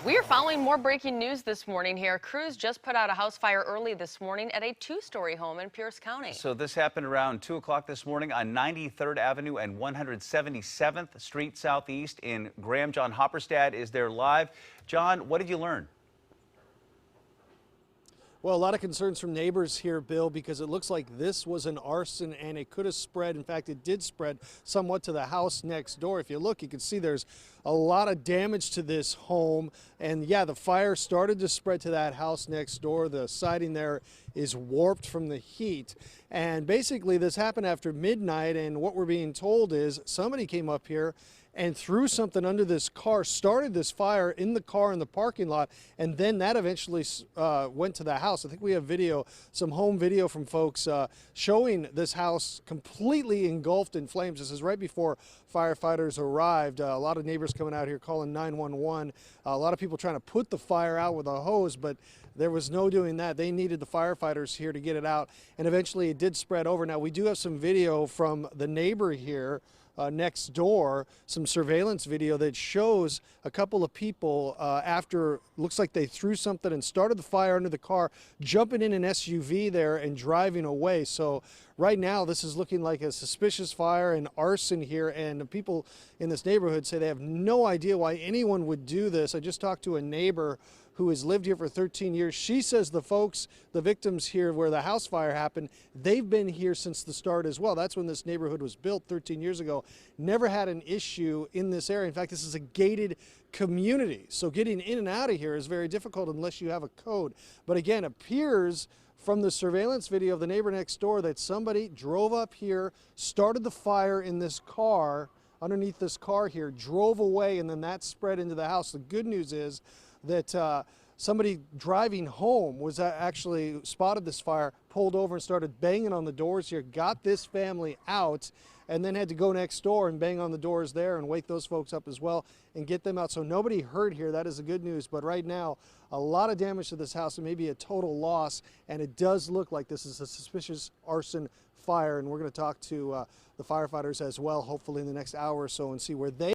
We are following more breaking news this morning here. Crews just put out a house fire early this morning at a two-story home in Pierce County. So this happened around 2 o'clock this morning on 93rd Avenue and 177th Street Southeast in Graham. John Hopperstad is there live. John, what did you learn? Well, a lot of concerns from neighbors here, Bill, because it looks like this was an arson and it could have spread. In fact, it did spread somewhat to the house next door. If you look, you can see there's a lot of damage to this home. And yeah, the fire started to spread to that house next door. The siding there is warped from the heat. And basically this happened after midnight. And what we're being told is somebody came up here and threw something under this car, started this fire in the car in the parking lot, and then that eventually went to the house. I think we have video, some home video from folks showing this house completely engulfed in flames. This is right before firefighters arrived. A lot of neighbors coming out here calling 911. A lot of people trying to put the fire out with a hose, but there was no doing that. They needed the firefighters here to get it out, and eventually it did spread over. Now, we do have some video from the neighbor here next door, some surveillance video that shows a couple of people after, looks like they threw something and started the fire under the car, jumping in an SUV there and driving away. So right now this is looking like a suspicious fire and arson here, and the people in this neighborhood say they have no idea why anyone would do this. I just talked to a neighbor who has lived here for 13 years. She says the folks, the victims here where the house fire happened, they've been here since the start as well. That's when this neighborhood was built 13 years ago. Never had an issue in this area. In fact, this is a gated community. So getting in and out of here is very difficult unless you have a code. But again, it appears from the surveillance video of the neighbor next door that somebody drove up here, started the fire in this car, underneath this car here, drove away, and then that spread into the house. The good news is that somebody driving home was actually spotted this fire, pulled over and started banging on the doors here, got this family out, and then had to go next door and bang on the doors there and wake those folks up as well and get them out. So nobody hurt here. That is the good news. But right now, a lot of damage to this house and maybe a total loss. And it does look like this is a suspicious arson fire. And we're going to talk to the firefighters as well, hopefully in the next hour or so, and see where they